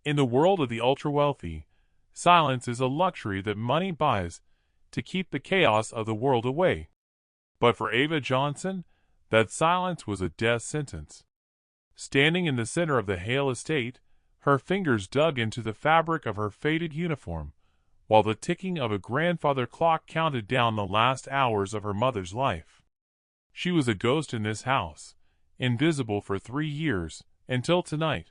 In the world of the ultra-wealthy, silence is a luxury that money buys to keep the chaos of the world away. But for Ava Johnson, that silence was a death sentence. Standing in the center of the Hale estate, her fingers dug into the fabric of her faded uniform, while the ticking of a grandfather clock counted down the last hours of her mother's life. She was a ghost in this house, invisible for 3 years, until tonight.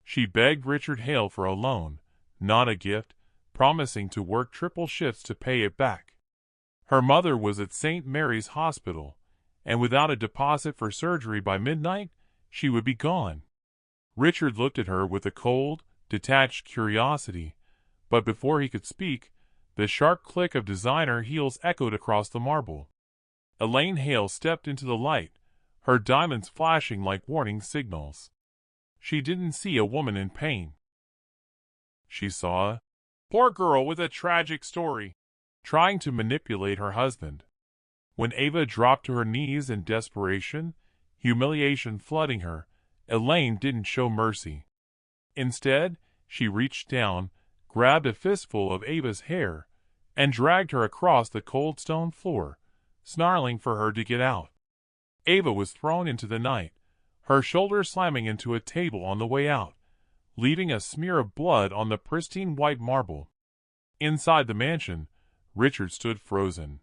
She begged Richard Hale for a loan, not a gift, promising to work triple shifts to pay it back. Her mother was at St. Mary's Hospital, and without a deposit for surgery by midnight, she would be gone. Richard looked at her with a cold, detached curiosity, but before he could speak, the sharp click of designer heels echoed across the marble. Elaine Hale stepped into the light, her diamonds flashing like warning signals. She didn't see a woman in pain. She saw a poor girl with a tragic story, trying to manipulate her husband. When Ava dropped to her knees in desperation, humiliation flooding her, Elaine didn't show mercy. Instead, she reached down, grabbed a fistful of Ava's hair, and dragged her across the cold stone floor, snarling for her to get out. Ava was thrown into the night, her shoulder slamming into a table on the way out, leaving a smear of blood on the pristine white marble. Inside the mansion, Richard stood frozen.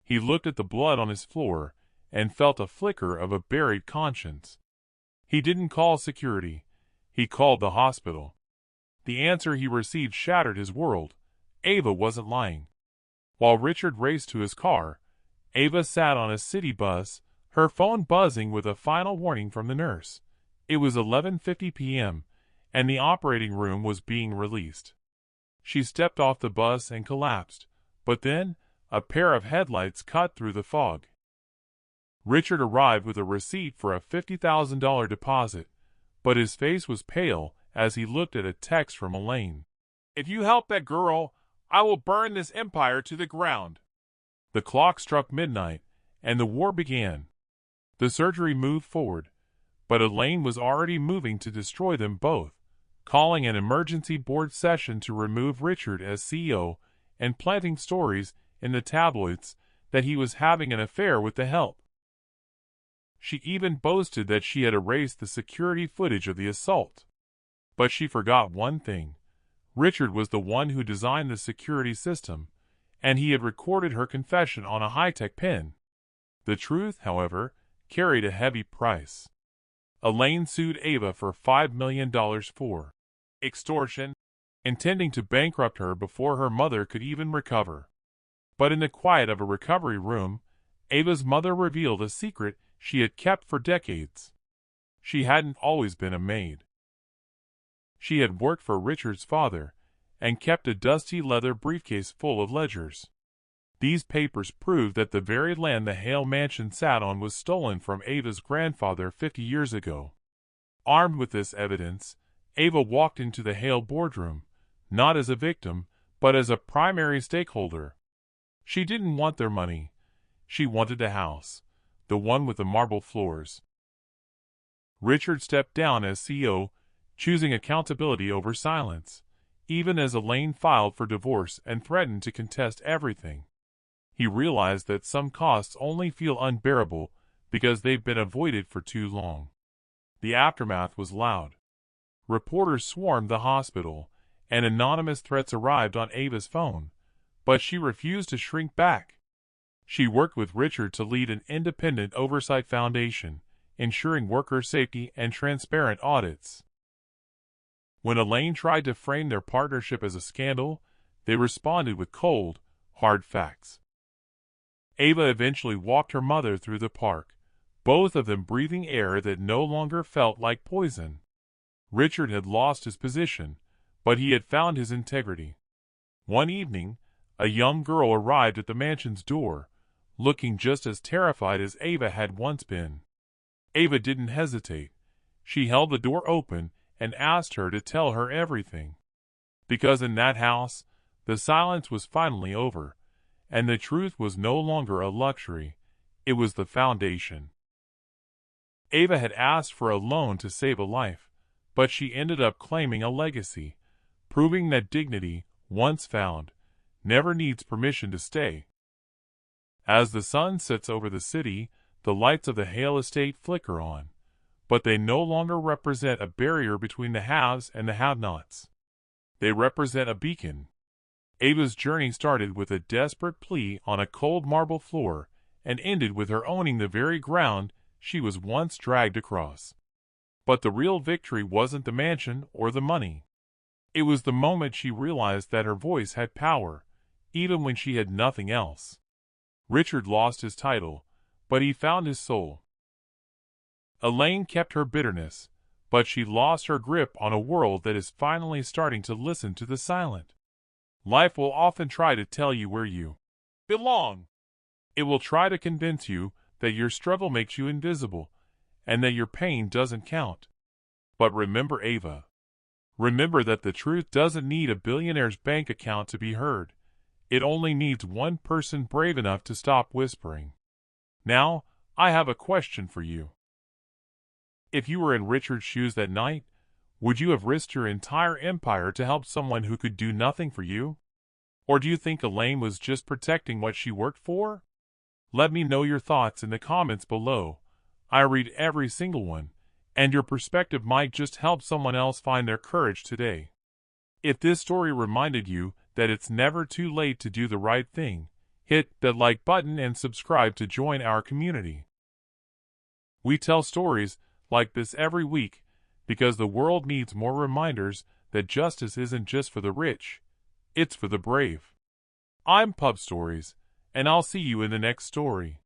He looked at the blood on his floor and felt a flicker of a buried conscience. He didn't call security. He called the hospital. The answer he received shattered his world. Ava wasn't lying. While Richard raced to his car, Ava sat on a city bus, her phone buzzing with a final warning from the nurse. It was 11:50 p.m., and the operating room was being released. She stepped off the bus and collapsed, but then a pair of headlights cut through the fog. Richard arrived with a receipt for a $50,000 deposit, but his face was pale as he looked at a text from Elaine. "If you help that girl, I will burn this empire to the ground." The clock struck midnight, and the war began. The surgery moved forward, but Elaine was already moving to destroy them both, calling an emergency board session to remove Richard as CEO and planting stories in the tabloids that he was having an affair with the help. She even boasted that she had erased the security footage of the assault. But she forgot one thing. Richard was the one who designed the security system, and he had recorded her confession on a high-tech pen. The truth, however, carried a heavy price. Elaine sued Ava for $5 million for extortion, intending to bankrupt her before her mother could even recover. But in the quiet of a recovery room, Ava's mother revealed a secret she had kept for decades. She hadn't always been a maid. She had worked for Richard's father and kept a dusty leather briefcase full of ledgers. These papers proved that the very land the Hale mansion sat on was stolen from Ava's grandfather 50 years ago. Armed with this evidence, Ava walked into the Hale boardroom, not as a victim, but as a primary stakeholder. She didn't want their money. She wanted a house, the one with the marble floors. Richard stepped down as CEO, choosing accountability over silence, even as Elaine filed for divorce and threatened to contest everything. He realized that some costs only feel unbearable because they've been avoided for too long. The aftermath was loud. Reporters swarmed the hospital, and anonymous threats arrived on Ava's phone, but she refused to shrink back. She worked with Richard to lead an independent oversight foundation, ensuring worker safety and transparent audits. When Elaine tried to frame their partnership as a scandal, they responded with cold, hard facts. Ava eventually walked her mother through the park, both of them breathing air that no longer felt like poison. Richard had lost his position, but he had found his integrity. One evening, a young girl arrived at the mansion's door, looking just as terrified as Ava had once been. Ava didn't hesitate. She held the door open and asked her to tell her everything. Because in that house, the silence was finally over, and the truth was no longer a luxury, it was the foundation. Ava had asked for a loan to save a life, but she ended up claiming a legacy, proving that dignity, once found, never needs permission to stay. As the sun sets over the city, the lights of the Hale estate flicker on, but they no longer represent a barrier between the haves and the have-nots. They represent a beacon. Ava's journey started with a desperate plea on a cold marble floor and ended with her owning the very ground she was once dragged across. But the real victory wasn't the mansion or the money. It was the moment she realized that her voice had power, even when she had nothing else. Richard lost his title, but he found his soul. Elaine kept her bitterness, but she lost her grip on a world that is finally starting to listen to the silent. Life will often try to tell you where you belong. It will try to convince you that your struggle makes you invisible, and that your pain doesn't count. But remember Ava. Remember that the truth doesn't need a billionaire's bank account to be heard. It only needs one person brave enough to stop whispering. Now, I have a question for you. If you were in Richard's shoes that night, would you have risked your entire empire to help someone who could do nothing for you? Or do you think Elaine was just protecting what she worked for? Let me know your thoughts in the comments below. I read every single one, and your perspective might just help someone else find their courage today. If this story reminded you that it's never too late to do the right thing, hit that like button and subscribe to join our community. We tell stories like this every week because the world needs more reminders that justice isn't just for the rich, it's for the brave. I'm Pub Stories, and I'll see you in the next story.